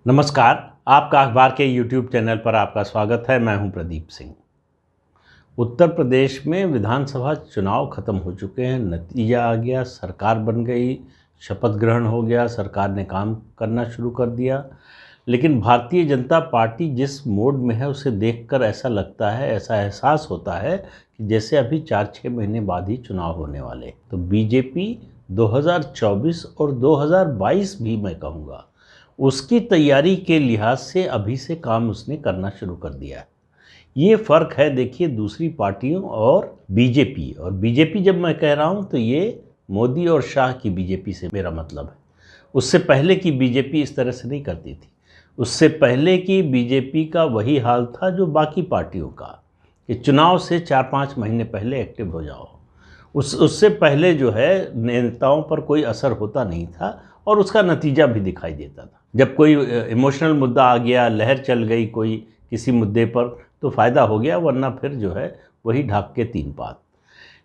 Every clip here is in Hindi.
नमस्कार। आपका अखबार के YouTube चैनल पर आपका स्वागत है। मैं हूं प्रदीप सिंह। उत्तर प्रदेश में विधानसभा चुनाव खत्म हो चुके हैं, नतीजा आ गया, सरकार बन गई, शपथ ग्रहण हो गया, सरकार ने काम करना शुरू कर दिया। लेकिन भारतीय जनता पार्टी जिस मोड में है उसे देखकर ऐसा लगता है, ऐसा एहसास होता है कि जैसे अभी 4-6 महीने बाद ही चुनाव होने वाले। तो बीजेपी 2024 और 2022 भी मैं कहूँगा उसकी तैयारी के लिहाज से अभी से काम उसने करना शुरू कर दिया है। ये फ़र्क है देखिए दूसरी पार्टियों और बीजेपी जब मैं कह रहा हूँ तो ये मोदी और शाह की बीजेपी से मेरा मतलब है। उससे पहले की बीजेपी इस तरह से नहीं करती थी। उससे पहले की बीजेपी का वही हाल था जो बाकी पार्टियों का, कि चुनाव से 4-5 महीने पहले एक्टिव हो जाओ। उससे पहले जो है नेताओं पर कोई असर होता नहीं था और उसका नतीजा भी दिखाई देता था। जब कोई इमोशनल मुद्दा आ गया, लहर चल गई कोई किसी मुद्दे पर, तो फ़ायदा हो गया, वरना फिर जो है वही ढाक के तीन पात।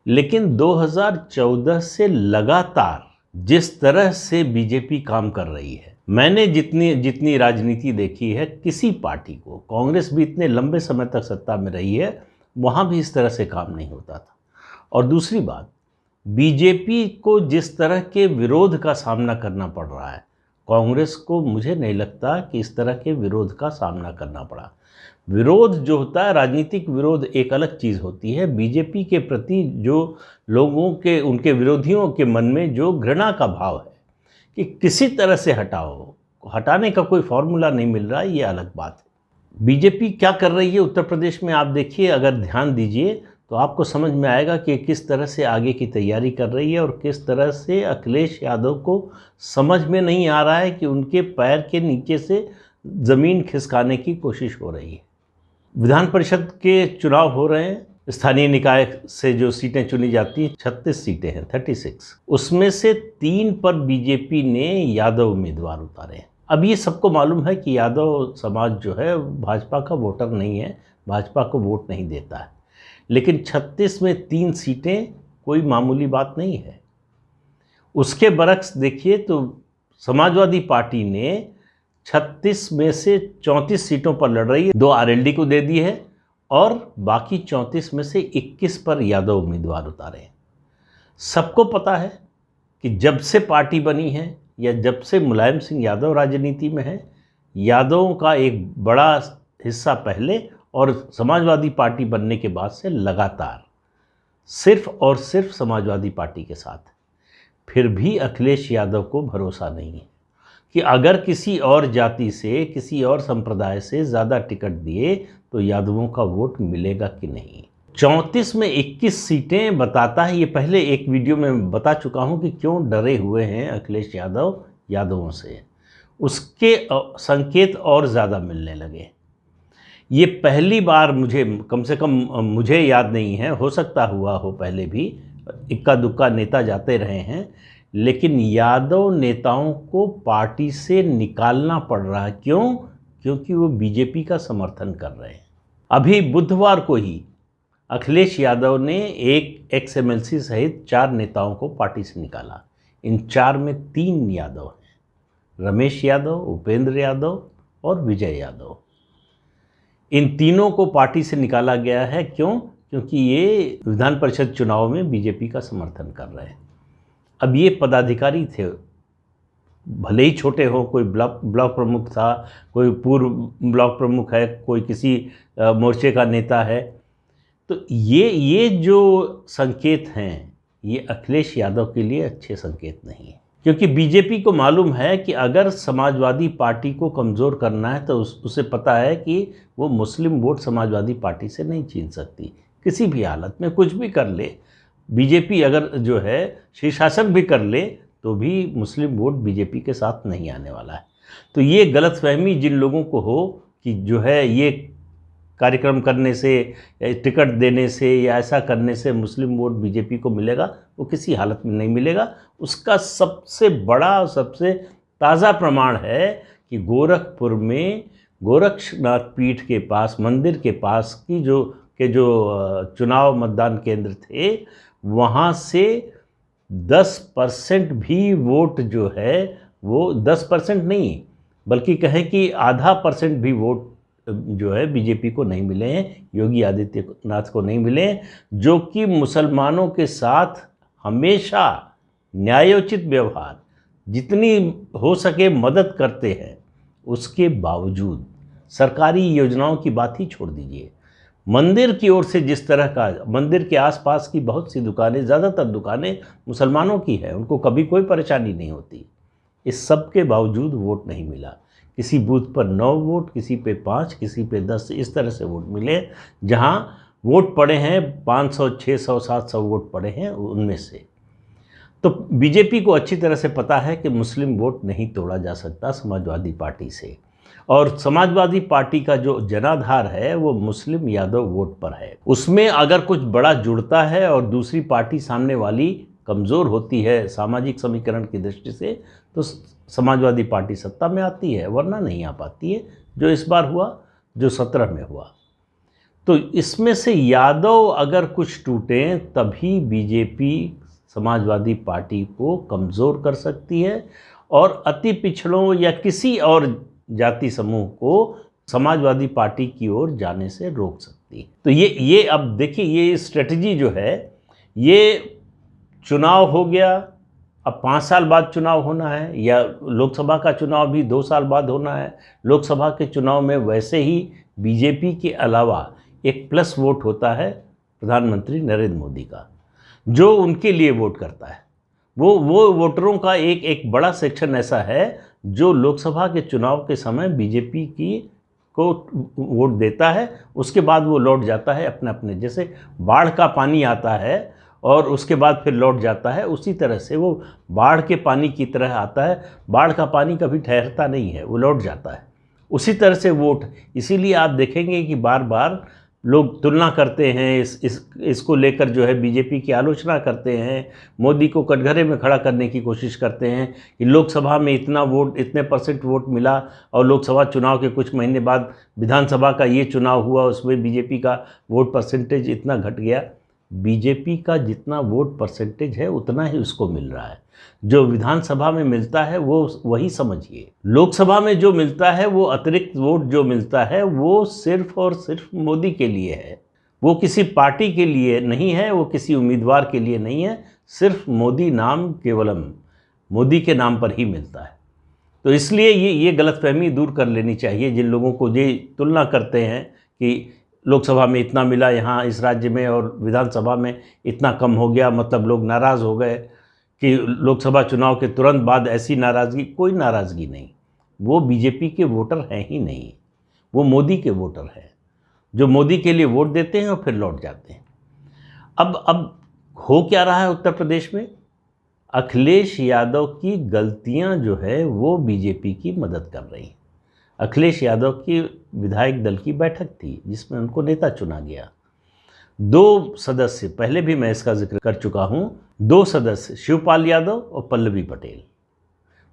लेकिन 2014 से लगातार जिस तरह से बीजेपी काम कर रही है, मैंने जितनी राजनीति देखी है, किसी पार्टी को, कांग्रेस भी इतने लंबे समय तक सत्ता में रही है, वहाँ भी इस तरह से काम नहीं होता था। और दूसरी बात, बीजेपी को जिस तरह के विरोध का सामना करना पड़ रहा है, कांग्रेस को मुझे नहीं लगता कि इस तरह के विरोध का सामना करना पड़ा। विरोध जो होता है, राजनीतिक विरोध एक अलग चीज़ होती है। बीजेपी के प्रति जो लोगों के, उनके विरोधियों के मन में जो घृणा का भाव है कि किसी तरह से हटाओ, हटाने का कोई फॉर्मूला नहीं मिल रहा है, ये अलग बात है। बीजेपी क्या कर रही है उत्तर प्रदेश में, आप देखिए, अगर ध्यान दीजिए तो आपको समझ में आएगा कि किस तरह से आगे की तैयारी कर रही है और किस तरह से अखिलेश यादव को समझ में नहीं आ रहा है कि उनके पैर के नीचे से ज़मीन खिसकाने की कोशिश हो रही है। विधान परिषद के चुनाव हो रहे हैं, स्थानीय निकाय से जो सीटें चुनी जाती हैं, 36 सीटें हैं, 36, उसमें से 3 पर बीजेपी ने यादव उम्मीदवार उतारे हैं। अब ये सबको मालूम है कि यादव समाज जो है भाजपा का वोटर नहीं है, भाजपा को वोट नहीं देता है। लेकिन 36 में 3 सीटें कोई मामूली बात नहीं है। उसके बरक्स देखिए तो समाजवादी पार्टी ने 36 में से 34 सीटों पर लड़ रही है, 2 आरएलडी को दे दी है और बाकी 34 में से 21 पर यादव उम्मीदवार उतारे हैं। सबको पता है कि जब से पार्टी बनी है या जब से मुलायम सिंह यादव राजनीति में है, यादवों का एक बड़ा हिस्सा पहले और समाजवादी पार्टी बनने के बाद से लगातार सिर्फ और सिर्फ समाजवादी पार्टी के साथ है। फिर भी अखिलेश यादव को भरोसा नहीं है कि अगर किसी और जाति से, किसी और संप्रदाय से ज़्यादा टिकट दिए तो यादवों का वोट मिलेगा कि नहीं। 34 में 21 सीटें बताता है, ये पहले एक वीडियो में बता चुका हूँ कि क्यों डरे हुए हैं अखिलेश यादव यादवों से। उसके संकेत और ज़्यादा मिलने लगे। ये पहली बार, मुझे कम से कम मुझे याद नहीं है, हो सकता हुआ हो पहले भी, इक्का दुक्का नेता जाते रहे हैं, लेकिन यादव नेताओं को पार्टी से निकालना पड़ रहा है। क्यों? क्योंकि वो बीजेपी का समर्थन कर रहे हैं। अभी बुधवार को ही अखिलेश यादव ने एक एक्स एमएलसी सहित 4 नेताओं को पार्टी से निकाला। इन 4 में 3 यादव हैं, रमेश यादव, उपेंद्र यादव और विजय यादव। इन तीनों को पार्टी से निकाला गया है। क्यों? क्योंकि ये विधान परिषद चुनाव में बीजेपी का समर्थन कर रहे हैं। अब ये पदाधिकारी थे, भले ही छोटे हो, कोई ब्लॉक प्रमुख था, कोई पूर्व ब्लॉक प्रमुख है, कोई किसी मोर्चे का नेता है, तो ये जो संकेत हैं, ये अखिलेश यादव के लिए अच्छे संकेत नहीं है। क्योंकि बीजेपी को मालूम है कि अगर समाजवादी पार्टी को कमज़ोर करना है तो उसे पता है कि वो मुस्लिम वोट समाजवादी पार्टी से नहीं छीन सकती, किसी भी हालत में कुछ भी कर ले। बीजेपी अगर जो है शीर्षासन भी कर ले तो भी मुस्लिम वोट बीजेपी के साथ नहीं आने वाला है। तो ये गलतफहमी जिन लोगों को हो कि जो है ये कार्यक्रम करने से, टिकट देने से या ऐसा करने से मुस्लिम वोट बीजेपी को मिलेगा, वो किसी हालत में नहीं मिलेगा। उसका सबसे बड़ा, सबसे ताज़ा प्रमाण है कि गोरखपुर में गोरक्षनाथ पीठ के पास, मंदिर के पास की जो चुनाव मतदान केंद्र थे, वहाँ से 10% भी वोट जो है वो 10% नहीं, बल्कि कहें कि आधा % भी वोट जो है बीजेपी को नहीं मिले हैं, योगी आदित्यनाथ को नहीं मिले हैं, जो कि मुसलमानों के साथ हमेशा न्यायोचित व्यवहार, जितनी हो सके मदद करते हैं। उसके बावजूद सरकारी योजनाओं की बात ही छोड़ दीजिए, मंदिर की ओर से जिस तरह का, मंदिर के आसपास की बहुत सी दुकानें, ज़्यादातर दुकानें मुसलमानों की है, उनको कभी कोई परेशानी नहीं होती। इस सब के बावजूद वोट नहीं मिला। किसी बूथ पर 9 वोट, किसी पे 5, किसी पे 10, इस तरह से वोट मिले। जहां वोट पड़े हैं 500, 600, 700 वोट पड़े हैं उनमें से। तो बीजेपी को अच्छी तरह से पता है कि मुस्लिम वोट नहीं तोड़ा जा सकता समाजवादी पार्टी से, और समाजवादी पार्टी का जो जनाधार है वो मुस्लिम यादव वोट पर है। उसमें अगर कुछ बड़ा जुड़ता है और दूसरी पार्टी सामने वाली कमज़ोर होती है सामाजिक समीकरण की दृष्टि से, तो समाजवादी पार्टी सत्ता में आती है, वरना नहीं आ पाती है, जो इस बार हुआ, जो 17 में हुआ। तो इसमें से यादव अगर कुछ टूटें तभी बीजेपी समाजवादी पार्टी को कमज़ोर कर सकती है और अति पिछड़ों या किसी और जाति समूह को समाजवादी पार्टी की ओर जाने से रोक सकती है। तो ये अब देखिए, ये स्ट्रेटजी जो है, ये चुनाव हो गया, अब 5 साल बाद चुनाव होना है, या लोकसभा का चुनाव भी 2 साल बाद होना है। लोकसभा के चुनाव में वैसे ही बीजेपी के अलावा एक प्लस वोट होता है प्रधानमंत्री नरेंद्र मोदी का, जो उनके लिए वोट करता है। वो वोटरों का एक बड़ा सेक्शन ऐसा है जो लोकसभा के चुनाव के समय बीजेपी को वोट देता है, उसके बाद वो लौट जाता है अपने अपने, जैसे बाढ़ का पानी आता है और उसके बाद फिर लौट जाता है, उसी तरह से वो बाढ़ के पानी की तरह आता है। बाढ़ का पानी कभी ठहरता नहीं है, वो लौट जाता है। उसी तरह से वोट, इसीलिए आप देखेंगे कि बार बार लोग तुलना करते हैं, इसको लेकर जो है बीजेपी की आलोचना करते हैं, मोदी को कटघरे में खड़ा करने की कोशिश करते हैं कि लोकसभा में इतना वोट, इतने % वोट मिला, और लोकसभा चुनाव के कुछ महीने बाद विधानसभा का ये चुनाव हुआ, उसमें बीजेपी का वोट % इतना घट गया। बीजेपी का जितना वोट % है उतना ही उसको मिल रहा है। जो विधानसभा में मिलता है वो वही समझिए, लोकसभा में जो मिलता है वो अतिरिक्त वोट जो मिलता है वो सिर्फ और सिर्फ मोदी के लिए है, वो किसी पार्टी के लिए नहीं है, वो किसी उम्मीदवार के लिए नहीं है, सिर्फ मोदी नाम केवलम, मोदी के नाम पर ही मिलता है। तो इसलिए ये गलतफहमी दूर कर लेनी चाहिए जिन लोगों को ये तुलना करते हैं कि लोकसभा में इतना मिला यहाँ इस राज्य में और विधानसभा में इतना कम हो गया, मतलब लोग नाराज़ हो गए, कि लोकसभा चुनाव के तुरंत बाद ऐसी नाराज़गी, कोई नाराज़गी नहीं। वो बीजेपी के वोटर हैं ही नहीं, वो मोदी के वोटर हैं जो मोदी के लिए वोट देते हैं और फिर लौट जाते हैं। अब हो क्या रहा है उत्तर प्रदेश में? अखिलेश यादव की गलतियां जो है वो बीजेपी की मदद कर रही हैं। अखिलेश यादव की विधायक दल की बैठक थी जिसमें उनको नेता चुना गया। 2 सदस्य, पहले भी मैं इसका जिक्र कर चुका हूं, 2 सदस्य शिवपाल यादव और पल्लवी पटेल,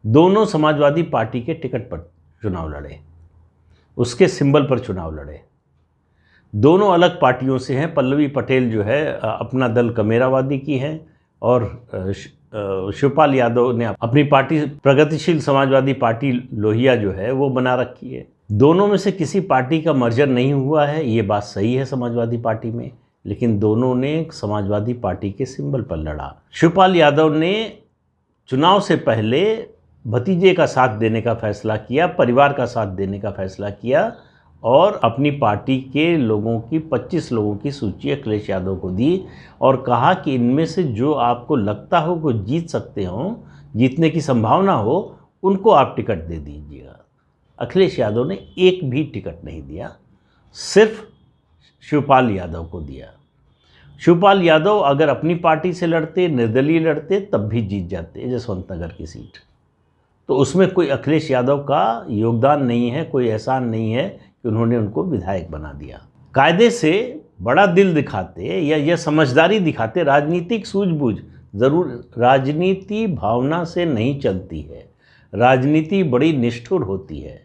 दोनों समाजवादी पार्टी के टिकट पर चुनाव लड़े, उसके सिंबल पर चुनाव लड़े। दोनों अलग पार्टियों से हैं। पल्लवी पटेल जो है अपना दल कमेरावादी की हैं और शिवपाल यादव ने अपनी पार्टी प्रगतिशील समाजवादी पार्टी लोहिया जो है वो बना रखी है। दोनों में से किसी पार्टी का मर्जर नहीं हुआ है, ये बात सही है समाजवादी पार्टी में, लेकिन दोनों ने समाजवादी पार्टी के सिंबल पर लड़ा। शिवपाल यादव ने चुनाव से पहले भतीजे का साथ देने का फैसला किया, परिवार का साथ देने का फैसला किया और अपनी पार्टी के लोगों की 25 लोगों की सूची अखिलेश यादव को दी और कहा कि इनमें से जो आपको लगता हो कि जीत सकते हो, जीतने की संभावना हो, उनको आप टिकट दे दीजिएगा। अखिलेश यादव ने एक भी टिकट नहीं दिया, सिर्फ शिवपाल यादव को दिया। शिवपाल यादव अगर अपनी पार्टी से लड़ते, निर्दलीय लड़ते, तब भी जीत जाते जसवंत नगर की सीट। तो उसमें कोई अखिलेश यादव का योगदान नहीं है, कोई एहसान नहीं है कि उन्होंने उनको विधायक बना दिया। कायदे से बड़ा दिल दिखाते या समझदारी दिखाते, राजनीतिक सूझबूझ ज़रूर, राजनीति भावना से नहीं चलती है, राजनीति बड़ी निष्ठुर होती है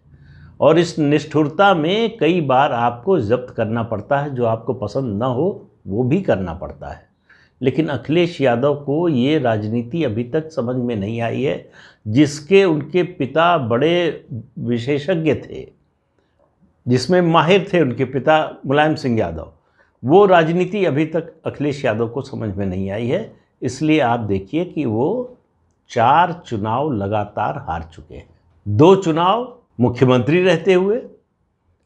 और इस निष्ठुरता में कई बार आपको जब्त करना पड़ता है, जो आपको पसंद ना हो वो भी करना पड़ता है। लेकिन अखिलेश यादव को ये राजनीति अभी तक समझ में नहीं आई है, जिसके उनके पिता बड़े विशेषज्ञ थे, जिसमें माहिर थे उनके पिता मुलायम सिंह यादव। वो राजनीति अभी तक अखिलेश यादव को समझ में नहीं आई है। इसलिए आप देखिए कि वो 4 चुनाव लगातार हार चुके हैं। 2 चुनाव मुख्यमंत्री रहते हुए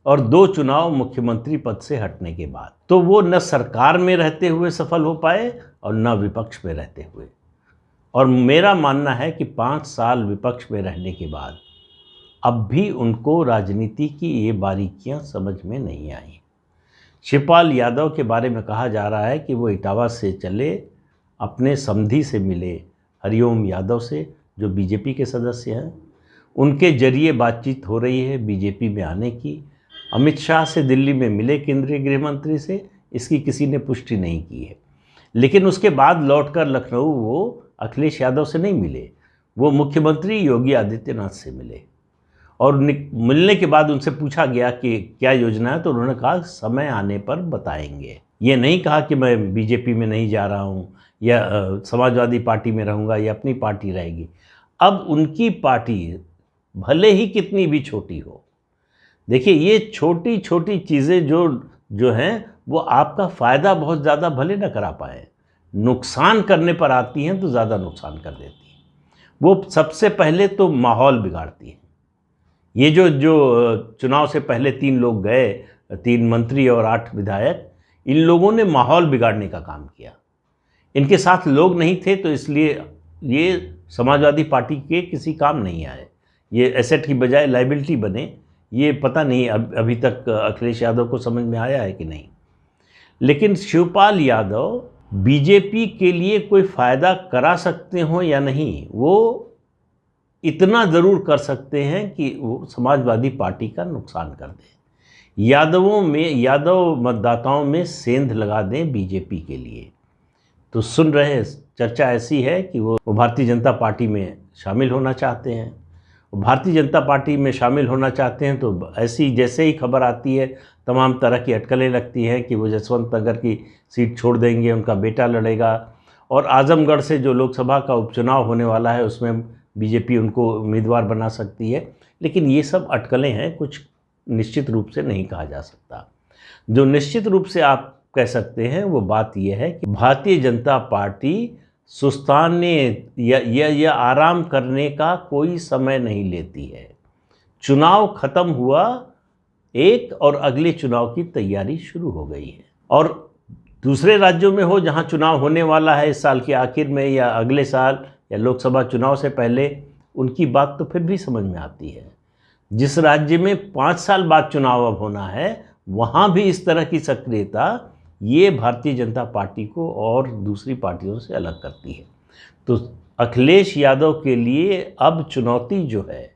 और 2 चुनाव मुख्यमंत्री पद से हटने के बाद। तो वो न सरकार में रहते हुए सफल हो पाए और न विपक्ष में रहते हुए। और मेरा मानना है कि 5 साल विपक्ष में रहने के बाद अब भी उनको राजनीति की ये बारीकियां समझ में नहीं आई। शिवपाल यादव के बारे में कहा जा रहा है कि वो इटावा से चले, अपने समधी से मिले, हरिओम यादव से, जो बीजेपी के सदस्य हैं। उनके जरिए बातचीत हो रही है बीजेपी में आने की। अमित शाह से दिल्ली में मिले केंद्रीय गृह मंत्री से, इसकी किसी ने पुष्टि नहीं की है। लेकिन उसके बाद लौटकर लखनऊ वो अखिलेश यादव से नहीं मिले, वो मुख्यमंत्री योगी आदित्यनाथ से मिले। और मिलने के बाद उनसे पूछा गया कि क्या योजना है, तो उन्होंने कहा समय आने पर बताएंगे। ये नहीं कहा कि मैं बीजेपी में नहीं जा रहा हूँ या समाजवादी पार्टी में रहूँगा या अपनी पार्टी रहेगी। अब उनकी पार्टी भले ही कितनी भी छोटी हो, देखिए ये छोटी छोटी चीज़ें जो हैं वो आपका फ़ायदा बहुत ज़्यादा भले न करा पाए, नुकसान करने पर आती हैं तो ज़्यादा नुकसान कर देती हैं। वो सबसे पहले तो माहौल बिगाड़ती हैं। ये जो चुनाव से पहले 3 लोग गए, 3 मंत्री और 8 विधायक, इन लोगों ने माहौल बिगाड़ने का काम किया। इनके साथ लोग नहीं थे तो इसलिए ये समाजवादी पार्टी के किसी काम नहीं आए। ये एसेट की बजाय लाइबिलिटी बने। ये पता नहीं अभी तक अखिलेश यादव को समझ में आया है कि नहीं। लेकिन शिवपाल यादव बीजेपी के लिए कोई फ़ायदा करा सकते हो या नहीं, वो इतना ज़रूर कर सकते हैं कि वो समाजवादी पार्टी का नुकसान कर दें, यादव मतदाताओं में सेंध लगा दें बीजेपी के लिए। तो सुन रहे चर्चा ऐसी है कि वो भारतीय जनता पार्टी में शामिल होना चाहते हैं। भारतीय जनता पार्टी में शामिल होना चाहते हैं तो ऐसी जैसे ही खबर आती है तमाम तरह की अटकलें लगती हैं कि वो जसवंत नगर की सीट छोड़ देंगे, उनका बेटा लड़ेगा, और आजमगढ़ से जो लोकसभा का उपचुनाव होने वाला है उसमें बीजेपी उनको उम्मीदवार बना सकती है। लेकिन ये सब अटकलें हैं, कुछ निश्चित रूप से नहीं कहा जा सकता। जो निश्चित रूप से आप कह सकते हैं वो बात यह है कि भारतीय जनता पार्टी सुस्ताने या आराम करने का कोई समय नहीं लेती है। चुनाव खत्म हुआ एक और अगले चुनाव की तैयारी शुरू हो गई है। और दूसरे राज्यों में हो जहां चुनाव होने वाला है इस साल के आखिर में या अगले साल या लोकसभा चुनाव से पहले, उनकी बात तो फिर भी समझ में आती है। जिस राज्य में 5 साल बाद चुनाव अब होना है वहाँ भी इस तरह की सक्रियता ये भारतीय जनता पार्टी को और दूसरी पार्टियों से अलग करती है। तो अखिलेश यादव के लिए अब चुनौती जो है,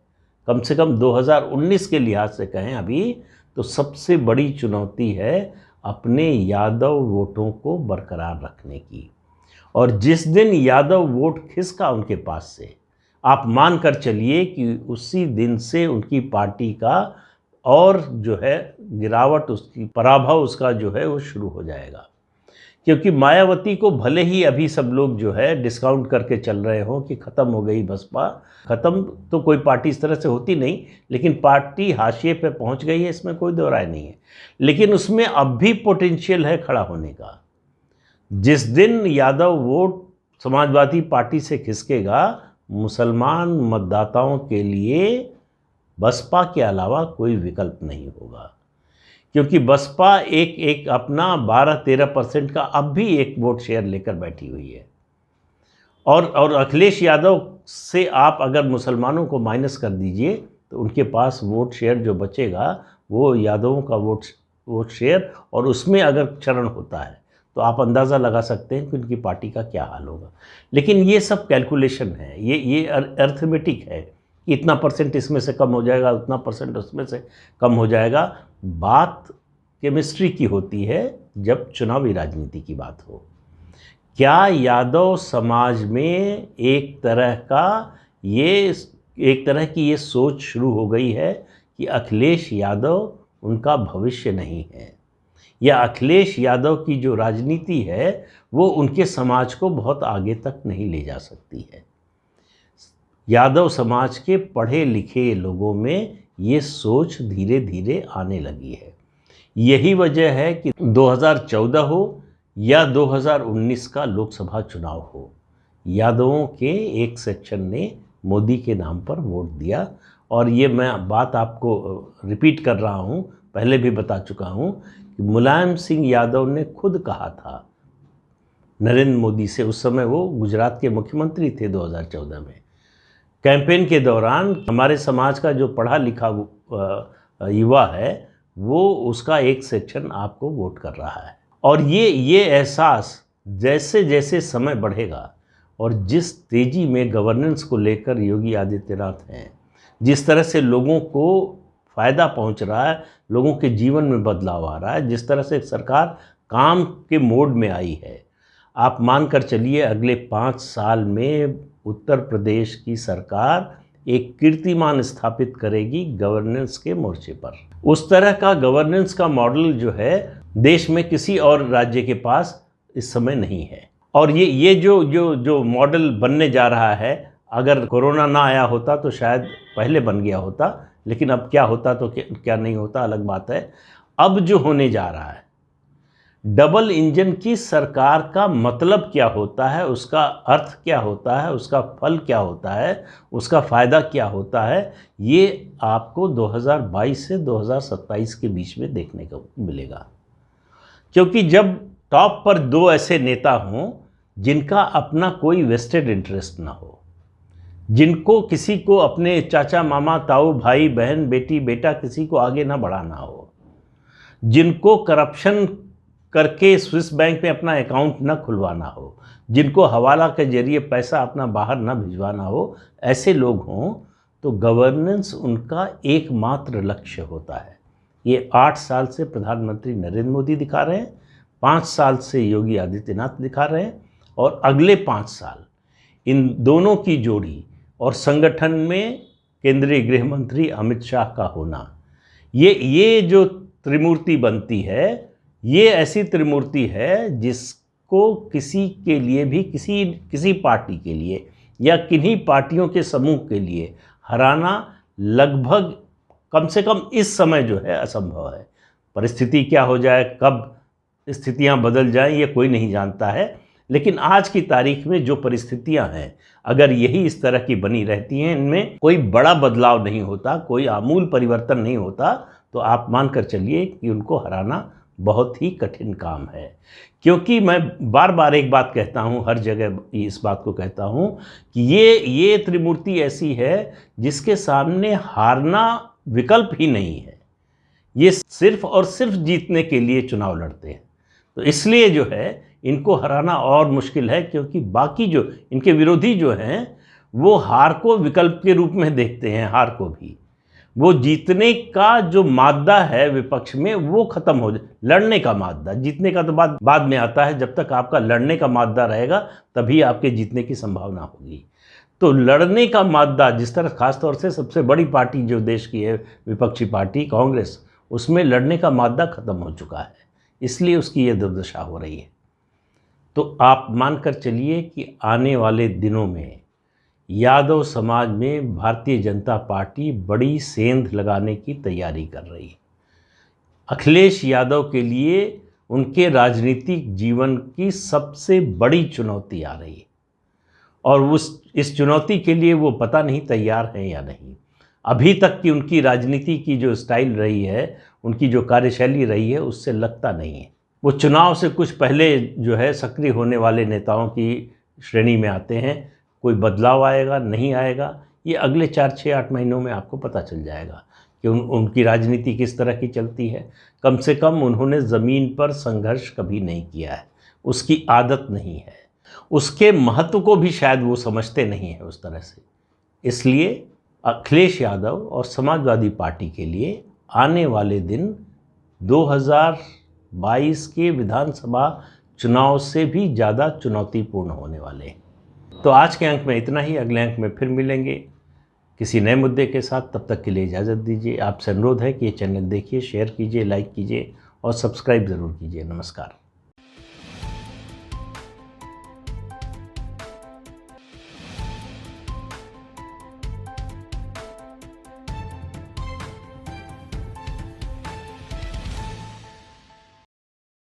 कम से कम 2019 के लिहाज से कहें अभी, तो सबसे बड़ी चुनौती है अपने यादव वोटों को बरकरार रखने की। और जिस दिन यादव वोट खिसका उनके पास से, आप मान कर चलिए कि उसी दिन से उनकी पार्टी का और जो है गिरावट, उसकी पराभव उसका जो है वो शुरू हो जाएगा। क्योंकि मायावती को भले ही अभी सब लोग जो है डिस्काउंट करके चल रहे हों कि ख़त्म हो गई बसपा, ख़त्म तो कोई पार्टी इस तरह से होती नहीं, लेकिन पार्टी हाशिए पे पहुंच गई है, इसमें कोई दो राय नहीं है। लेकिन उसमें अब भी पोटेंशियल है खड़ा होने का। जिस दिन यादव वोट समाजवादी पार्टी से खिसकेगा, मुसलमान मतदाताओं के लिए बसपा के अलावा कोई विकल्प नहीं होगा। क्योंकि बसपा एक अपना 12-13% का अब भी एक वोट शेयर लेकर बैठी हुई है। और अखिलेश यादव से आप अगर मुसलमानों को माइनस कर दीजिए तो उनके पास वोट शेयर जो बचेगा वो यादवों का वोट शेयर, और उसमें अगर क्षरण होता है तो आप अंदाज़ा लगा सकते हैं कि उनकी पार्टी का क्या हाल होगा। लेकिन ये सब कैलकुलेशन है, ये अर्थमेटिक है कि इतना परसेंट इसमें से कम हो जाएगा, उतना परसेंट उसमें से कम हो जाएगा। बात केमिस्ट्री की होती है जब चुनावी राजनीति की बात हो। क्या यादव समाज में एक तरह की ये सोच शुरू हो गई है कि अखिलेश यादव उनका भविष्य नहीं है, या अखिलेश यादव की जो राजनीति है वो उनके समाज को बहुत आगे तक नहीं ले जा सकती है। यादव समाज के पढ़े लिखे लोगों में ये सोच धीरे धीरे आने लगी है। यही वजह है कि 2014 हो या 2019 का लोकसभा चुनाव हो, यादवों के एक सेक्शन ने मोदी के नाम पर वोट दिया। और ये मैं बात आपको रिपीट कर रहा हूँ, पहले भी बता चुका हूँ कि मुलायम सिंह यादव ने खुद कहा था नरेंद्र मोदी से, उस समय वो गुजरात के मुख्यमंत्री थे 2014 में, कैंपेन के दौरान हमारे समाज का जो पढ़ा लिखा युवा है वो उसका एक सेक्शन आपको वोट कर रहा है। और ये एहसास जैसे जैसे समय बढ़ेगा और जिस तेज़ी में गवर्नेंस को लेकर योगी आदित्यनाथ हैं, जिस तरह से लोगों को फ़ायदा पहुंच रहा है, लोगों के जीवन में बदलाव आ रहा है, जिस तरह से सरकार काम के मोड में आई है, आप मान कर चलिए अगले 5 साल में उत्तर प्रदेश की सरकार एक कीर्तिमान स्थापित करेगी गवर्नेंस के मोर्चे पर। उस तरह का गवर्नेंस का मॉडल जो है देश में किसी और राज्य के पास इस समय नहीं है। और ये जो मॉडल बनने जा रहा है, अगर कोरोना ना आया होता तो शायद पहले बन गया होता, लेकिन अब क्या होता तो क्या नहीं होता अलग बात है। अब जो होने जा रहा है, डबल इंजन की सरकार का मतलब क्या होता है, उसका अर्थ क्या होता है, उसका फल क्या होता है, उसका फ़ायदा क्या होता है, ये आपको 2022 से 2027 के बीच में देखने को मिलेगा। क्योंकि जब टॉप पर 2 ऐसे नेता हों जिनका अपना कोई वेस्टेड इंटरेस्ट ना हो, जिनको किसी को अपने चाचा मामा ताऊ भाई बहन बेटी बेटा किसी को आगे ना बढ़ाना हो, जिनको करप्शन करके स्विस बैंक में अपना अकाउंट न खुलवाना हो, जिनको हवाला के जरिए पैसा अपना बाहर न भिजवाना हो, ऐसे लोग हों तो गवर्नेंस उनका एकमात्र लक्ष्य होता है। ये 8 साल से प्रधानमंत्री नरेंद्र मोदी दिखा रहे हैं, 5 साल से योगी आदित्यनाथ दिखा रहे हैं, और अगले 5 साल इन दोनों की जोड़ी और संगठन में केंद्रीय गृह मंत्री अमित शाह का होना, ये जो त्रिमूर्ति बनती है, ये ऐसी त्रिमूर्ति है जिसको किसी के लिए भी किसी पार्टी के लिए या किन्हीं पार्टियों के समूह के लिए हराना लगभग कम से कम इस समय जो है असंभव है। परिस्थिति क्या हो जाए, कब स्थितियां बदल जाएं, ये कोई नहीं जानता है, लेकिन आज की तारीख में जो परिस्थितियां हैं, अगर यही इस तरह की बनी रहती हैं, इनमें कोई बड़ा बदलाव नहीं होता, कोई आमूल परिवर्तन नहीं होता, तो आप मान कर चलिए कि उनको हराना बहुत ही कठिन काम है। क्योंकि मैं बार बार एक बात कहता हूँ, हर जगह इस बात को कहता हूँ कि ये त्रिमूर्ति ऐसी है जिसके सामने हारना विकल्प ही नहीं है। ये सिर्फ और सिर्फ जीतने के लिए चुनाव लड़ते हैं। तो इसलिए जो है इनको हराना और मुश्किल है, क्योंकि बाकी जो इनके विरोधी जो हैं वो हार को विकल्प के रूप में देखते हैं। हार को भी वो जीतने का जो मादा है विपक्ष में वो खत्म हो जाए, लड़ने का मादा, जीतने का तो बाद में आता है। जब तक आपका लड़ने का मादा रहेगा तभी आपके जीतने की संभावना होगी। तो लड़ने का मादा, जिस तरह खासतौर से सबसे बड़ी पार्टी जो देश की है विपक्षी पार्टी कांग्रेस, उसमें लड़ने का मादा खत्म हो चुका है, इसलिए उसकी ये दुर्दशा हो रही है। तो आप मानकर चलिए कि आने वाले दिनों में यादव समाज में भारतीय जनता पार्टी बड़ी सेंध लगाने की तैयारी कर रही है। अखिलेश यादव के लिए उनके राजनीतिक जीवन की सबसे बड़ी चुनौती आ रही है, और इस चुनौती के लिए वो पता नहीं तैयार हैं या नहीं। अभी तक की उनकी राजनीति की जो स्टाइल रही है, उनकी जो कार्यशैली रही है, उससे लगता नहीं है। वो चुनाव से कुछ पहले जो है सक्रिय होने वाले नेताओं की श्रेणी में आते हैं। कोई बदलाव आएगा नहीं आएगा, ये अगले 4-6-8 महीनों में आपको पता चल जाएगा कि उनकी राजनीति किस तरह की चलती है। कम से कम उन्होंने ज़मीन पर संघर्ष कभी नहीं किया है, उसकी आदत नहीं है, उसके महत्व को भी शायद वो समझते नहीं है उस तरह से। इसलिए अखिलेश यादव और समाजवादी पार्टी के लिए आने वाले दिन 2022 के विधानसभा चुनाव से भी ज़्यादा चुनौतीपूर्ण होने वाले हैं। तो आज के अंक में इतना ही। अगले अंक में फिर मिलेंगे किसी नए मुद्दे के साथ। तब तक के लिए इजाज़त दीजिए। आपसे अनुरोध है कि ये चैनल देखिए, शेयर कीजिए, लाइक कीजिए और सब्सक्राइब ज़रूर कीजिए। नमस्कार।